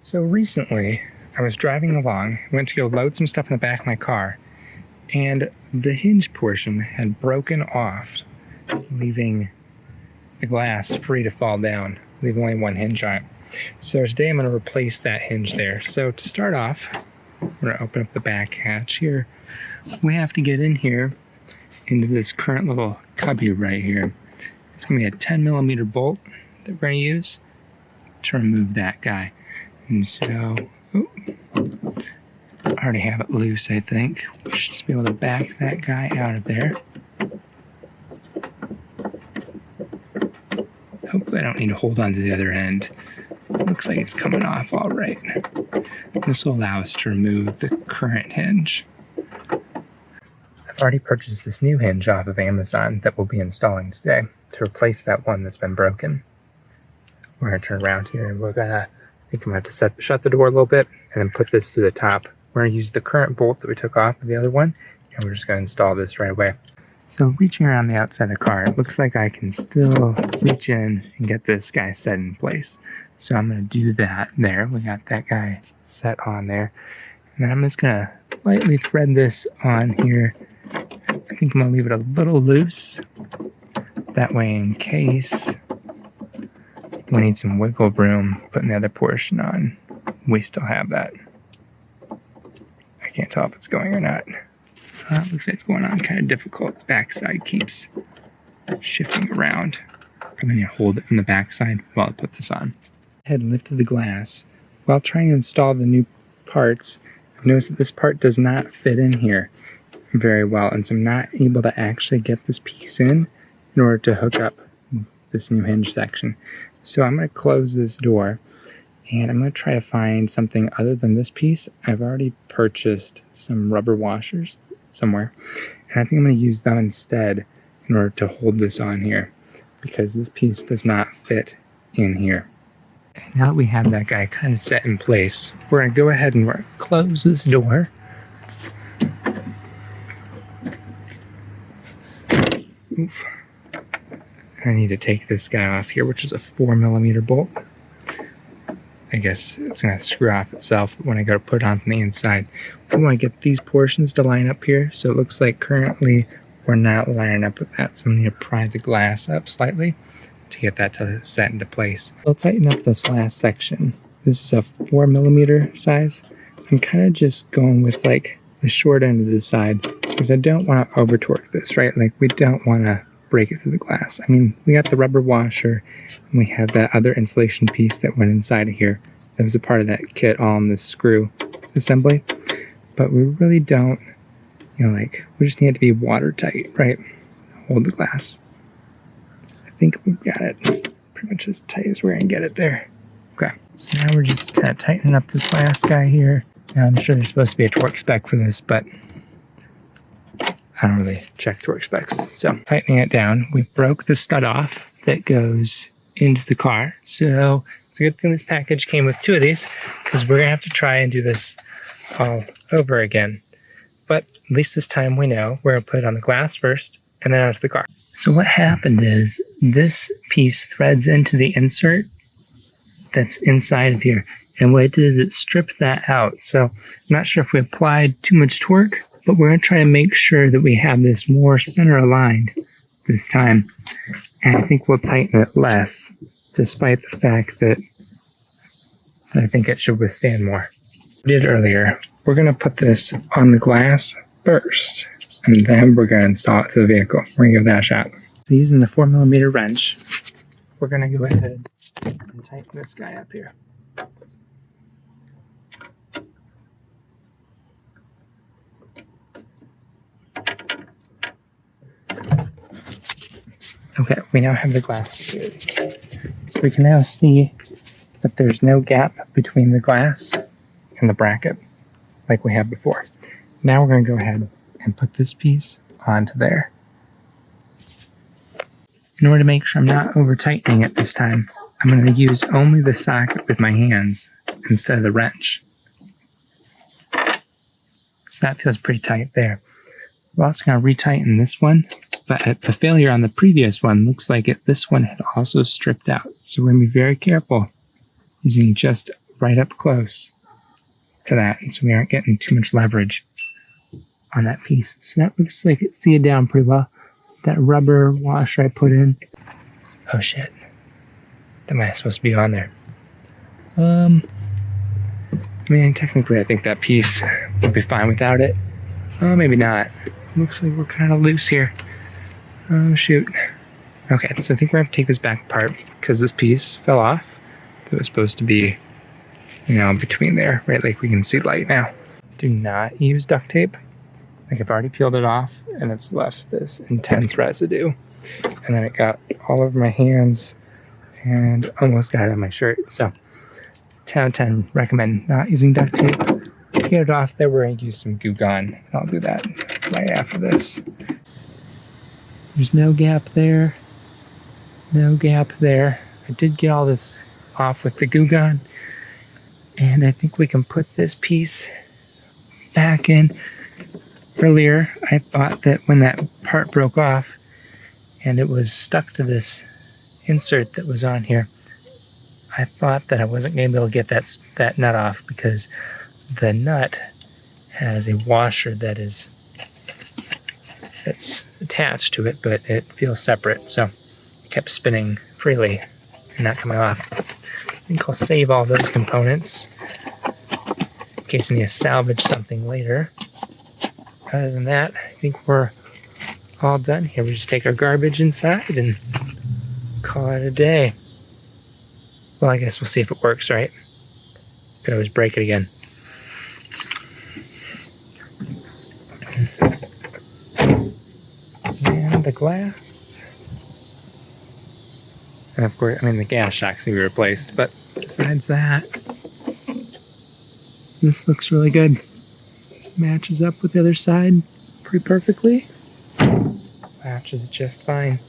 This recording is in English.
So recently, I was driving along, went to go load some stuff in the back of my car, and the hinge portion had broken off, leaving the glass free to fall down, leaving only one hinge on it. So today I'm going to replace that hinge there. So to start off, I'm going to open up the back hatch here. We have to get in here into this current little cubby right here. It's going to be a 10mm bolt that we're going to use to remove that guy. And so, I already have it loose, I think. We should just be able to back that guy out of there. Hopefully I don't need to hold on to the other end. Looks like it's coming off all right. This will allow us to remove the current hinge. I've already purchased this new hinge off of Amazon that we'll be installing today to replace that one that's been broken. We're going to turn around here and we're going to, I think I'm going to have to shut the door a little bit and then put this through the top. We're going to use the current bolt that we took off of the other one, and we're just going to install this right away. So reaching around the outside of the car, it looks like I can still reach in and get this guy set in place. So I'm going to do that there. We got that guy set on there. And then I'm just going to lightly thread this on here. I think I'm going to leave it a little loose. That way, in case we need some wiggle room putting the other portion on, we still have that. I can't tell if it's going or not. Looks like it's going on kind of difficult. Backside keeps shifting around. I'm going to hold it from the backside while I put this on. I had lifted the glass. While trying to install the new parts, I've noticed that this part does not fit in here very well, and so I'm not able to actually get this piece in order to hook up this new hinge section. So I'm going to close this door, and I'm going to try to find something other than this piece. I've already purchased some rubber washers somewhere, and I think I'm going to use them instead in order to hold this on here, because this piece does not fit in here. And now that we have that guy kind of set in place, we're going to go ahead and we're going to close this door. Oof. I need to take this guy off here, which is a 4mm bolt. I guess it's going to screw off itself when I go to put it on from the inside. We want to get these portions to line up here, so it looks like currently we're not lining up with that, so I'm going to pry the glass up slightly to get that to set into place. I'll tighten up this last section. This is a 4mm size. I'm kind of just going with like the short end of the side because I don't want to over torque this, right? Like we don't want to break it through the glass. I mean, we got the rubber washer and we have that other insulation piece that went inside of here. That was a part of that kit all in this screw assembly. But we really don't, we just need it to be watertight, right? Hold the glass. I think we've got it pretty much as tight as we're going to get it there. Okay, so now we're just kind of tightening up this last guy here. Now, I'm sure there's supposed to be a torque spec for this, but I don't really check torque specs. So tightening it down, we broke the stud off that goes into the car. So it's a good thing this package came with two of these, because we're going to have to try and do this all over again. But at least this time we know we're going to put it on the glass first and then onto the car. So what happened is this piece threads into the insert that's inside of here. And what it did is it stripped that out. So I'm not sure if we applied too much torque, but we're going to try to make sure that we have this more center aligned this time. And I think we'll tighten it less, despite the fact that I think it should withstand more. We did earlier. We're going to put this on the glass first, and then we're going to install it to the vehicle. We're going to give that a shot. So using the 4mm wrench, we're going to go ahead and tighten this guy up here. Okay, we now have the glass secured. So we can now see that there's no gap between the glass and the bracket like we had before. Now we're going to go ahead and put this piece onto there. In order to make sure I'm not over tightening it this time, I'm going to use only the socket with my hands instead of the wrench. So that feels pretty tight there. We're also going to retighten this one, but the failure on the previous one looks like this one had also stripped out. So we're going to be very careful using just right up close to that, so we aren't getting too much leverage on that piece. So that looks like it's sealed down pretty well. That rubber washer I put in. Oh shit. Am I supposed to be on there? I mean, technically I think that piece would be fine without it. Oh, maybe not. Looks like we're kind of loose here. Oh shoot. Okay, so I think we're gonna have to take this back apart because this piece fell off. It was supposed to be, between there, right? Like we can see light now. Do not use duct tape. Like I've already peeled it off and it's left this intense residue. And then it got all over my hands and almost got it on my shirt. So 10 out of 10 recommend not using duct tape. Get it off there, we're gonna use some Goo Gone. I'll do that right after this. There's no gap there. No gap there. I did get all this off with the Goo Gone. And I think we can put this piece back in. Earlier, I thought that when that part broke off and it was stuck to this insert that was on here, I thought that I wasn't going to be able to get that nut off because the nut has a washer that's attached to it, but it feels separate. So it kept spinning freely and not coming off. I think I'll save all those components in case I need to salvage something later. Other than that, I think we're all done here. We just take our garbage inside and call it a day. Well, I guess we'll see if it works, right? Could always break it again. And the glass. And of course, the gas shocks need to be replaced, but besides that, this looks really good. Matches up with the other side pretty perfectly. Matches just fine.